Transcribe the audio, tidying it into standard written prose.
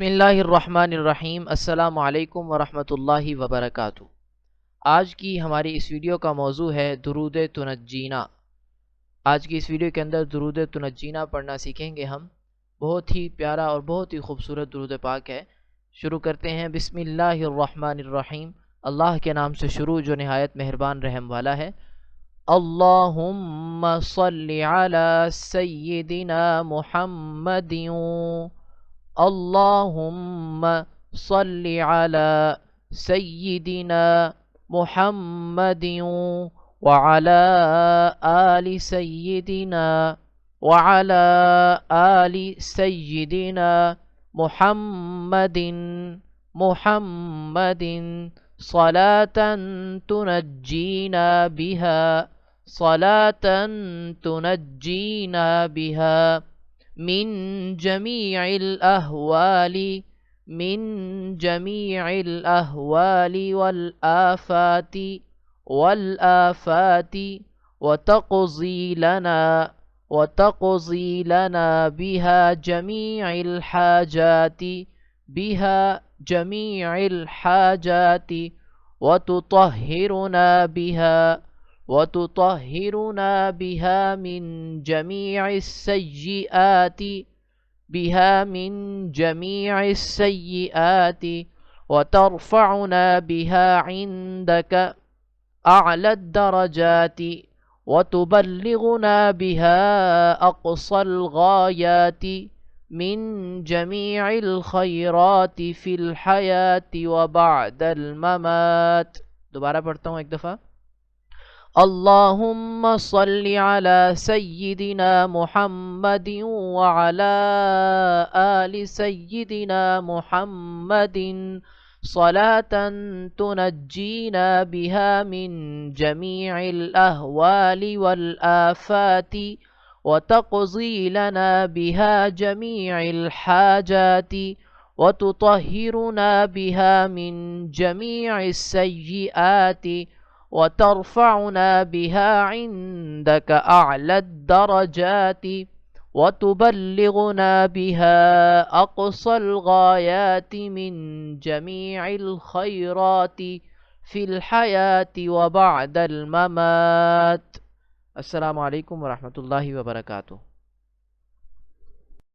बिस्मिल्लाहिर्रहमानिर्रहीम। अस्सलामु अलैकुम वरहमतुल्लाहि वबरकातुहू। आज की हमारी इस वीडियो का मौजू है दुरूद तुनज्जीना। आज की इस वीडियो के अंदर दुरूद तुनज्जीना पढ़ना सीखेंगे हम। बहुत ही प्यारा और बहुत ही खूबसूरत दुरूद पाक है। शुरू करते हैं। बिस्मिल्लाहिर्रहमानिर्रहीम। अल्लाह के नाम से शुरू जो नहायत मेहरबान रहम वाला है। अल्लाहुम्मा सल्लि अला सय्यिदिना मुहम्मदिन। अल्लाहुम्मा सल्लि अला सय्यिदिना मुहम्मदिन व अला आलि सय्यिदिना व अला आलि सय्यिदिना मुहम्मदिन मुहम्मदिन सलातन तुनज्जीना बिहा सलातन तुनज्जीना बिहा मिन जमीइल अहवाली मिन जमीइल अहवाली वल आफाती व तक़ज़ी लना बिहा जमीइल हाजाती व तुतहिरुना बिहा मिन जमीइस सय्यिआति व तरफ़अना बिहा इंदक अअला दरजाति व तुबल्लिगुना बिहा अक़सल गायाति मिन जमीइल खैराति फिल हयाति व बअदल ममात। दोबारा पढ़ता हूँ एक दफ़ा। अल्लाहुम्मा सल्लि अला सय्यिदिना मुहम्मदिन व अला आलि सय्यिदिना मुहम्मदिन सलातन तुनज्जीना बिहा मिन जमीइल अहवाली वल आफाती व तक़ज़ी लना बिहा जमीइल हाजाती व तुतहिरुना बिहा मिन जमीइस सय्यिआति व तरफ़अना बिहा इंदक अअला दरजाति व तुबल्लिगुना बिहा अक़सल गायाति मिन जमीइल खैराति फिल हयाति व बअदल ममात। अस्सलामु अलैकुम वरहमतुल्लाहि वबरकातुहू।